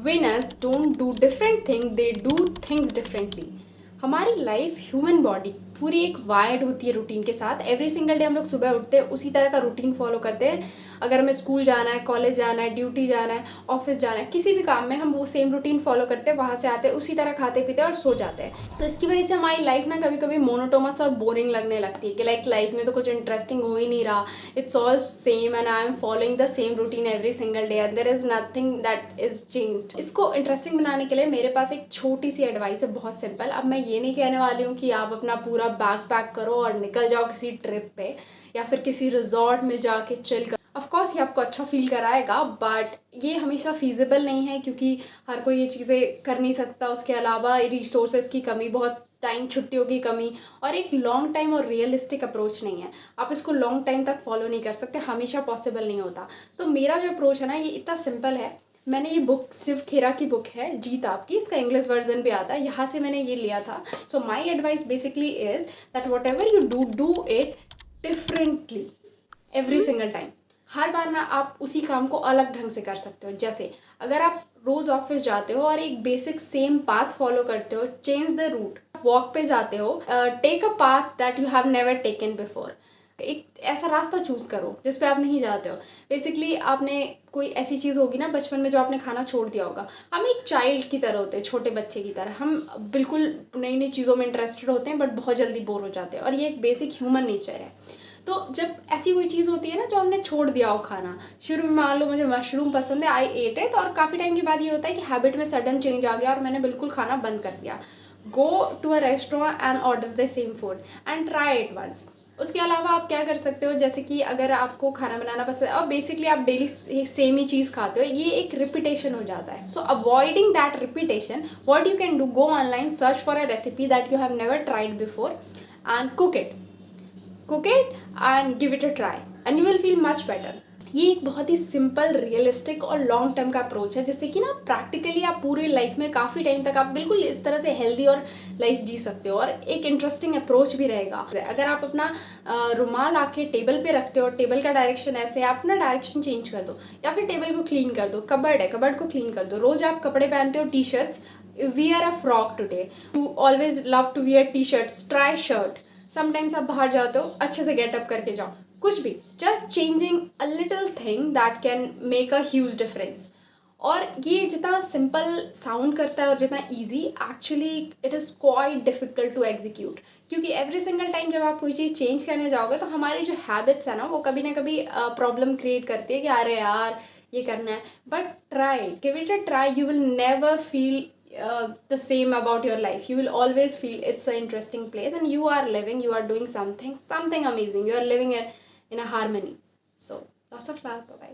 Winners don't do different things, they do things differently. हमारी life human body पूरी एक wired होती है रूटीन के साथ. एवरी सिंगल डे हम लोग सुबह उठते हैं, उसी तरह का रूटीन फॉलो करते हैं. अगर हमें स्कूल जाना है, कॉलेज जाना है, ड्यूटी जाना है, ऑफिस जाना है, किसी भी काम में हम वो सेम रूटीन फॉलो करते हैं. वहाँ से आते हैं, उसी तरह खाते पीते हैं और सो जाते हैं. तो इसकी वजह से हमारी लाइफ ना कभी कभी मोनोटोमस और बोरिंग लगने लगती है कि लाइफ में तो कुछ इंटरेस्टिंग हो ही नहीं रहा. It's all same and I am following the same routine every single day and there is nothing that is changed. इसको इंटरेस्टिंग बनाने के लिए मेरे पास एक छोटी सी एडवाइस है, बहुत सिंपल. अब मैं ये नहीं कहने वाली हूँ कि आप अपना पूरा बैग पैक करो और निकल जाओ किसी ट्रिप पे या फिर किसी रिजॉर्ट में जाके चिल कर. ऑफ कोर्स ये आपको अच्छा फील कराएगा, बट ये हमेशा फीजिबल नहीं है क्योंकि हर कोई ये चीज़ें कर नहीं सकता. उसके अलावा रिसोर्सेज की कमी, बहुत टाइम, छुट्टियों की कमी और एक लॉन्ग टाइम और रियलिस्टिक अप्रोच नहीं है. आप इसको लॉन्ग टाइम तक फॉलो नहीं कर सकते, हमेशा पॉसिबल नहीं होता. तो मेरा जो अप्रोच है ना, ये इतना सिंपल है. मैंने ये बुक शिव खेरा की बुक है, जीत आपकी, इसका इंग्लिश वर्जन भी आता है, यहाँ से मैंने ये लिया था. So my advice basically is that whatever you do it differently every single time. हर बार ना आप उसी काम को अलग ढंग से कर सकते हो. जैसे अगर आप रोज़ ऑफिस जाते हो और एक बेसिक सेम पाथ फॉलो करते हो, चेंज द रूट. वॉक पे जाते हो, take a path that you have never taken before. एक ऐसा रास्ता चूज़ करो जिस पे आप नहीं जाते हो. बेसिकली आपने कोई ऐसी चीज़ होगी ना बचपन में जो आपने खाना छोड़ दिया होगा. हम एक चाइल्ड की तरह होते हैं, छोटे बच्चे की तरह. हम बिल्कुल नई नई चीज़ों में इंटरेस्टेड होते हैं बट बहुत जल्दी बोर हो जाते हैं, और ये एक बेसिक ह्यूमन नेचर है. तो जब ऐसी कोई चीज़ होती है ना जो हमने छोड़ दिया हो खाना, शुरू में मान लो मुझे मशरूम पसंद है, आई एट इट, और काफ़ी टाइम के बाद ये होता है कि हैबिट में सडन चेंज आ गया और मैंने बिल्कुल खाना बंद कर दिया. Go to a restaurant and order the same food and try it once. उसके अलावा आप क्या कर सकते हो, जैसे कि अगर आपको खाना बनाना पसंद है और बेसिकली आप डेली सेम ही चीज़ खाते हो, ये एक रिपीटेशन हो जाता है. So avoiding that repetition, what you can do, go online, search for a recipe that you have never tried before and cook it and give it a try and you will feel much better. ये एक बहुत ही simple, realistic और long term का approach है जिससे कि ना प्रैक्टिकली आप पूरी लाइफ में काफ़ी टाइम तक आप बिल्कुल इस तरह से हेल्दी और लाइफ जी सकते हो. और एक इंटरेस्टिंग अप्रोच भी रहेगा. अगर आप अपना रुमाल आके टेबल पे रखते हो, टेबल का डायरेक्शन ऐसे, आप अपना डायरेक्शन चेंज कर दो या फिर टेबल को क्लीन कर दो. कबर्ड है, कबर्ड को क्लीन कर दो. रोज़ आप कपड़े पहनते हो, T shirts, wear a frock today. You always love to wear T shirts, try shirt. Sometimes आप बाहर जाते हो, अच्छे से गेटअप करके जाओ. कुछ भी, just changing a little thing that can make a huge difference. और ये जितना सिंपल साउंड करता है और जितना easy, actually it is quite difficult to execute. क्योंकि एवरी सिंगल टाइम जब आप कोई चीज़ चेंज करने जाओगे तो हमारी जो हैबिट्स है ना, वो कभी ना कभी प्रॉब्लम क्रिएट करती है कि अरे यार ये करना है. But try, give it a try, you will never feel the same about your life. You will always feel it's an interesting place and you are living, you are doing something amazing, you are living in a harmony. So lots of love. Bye bye.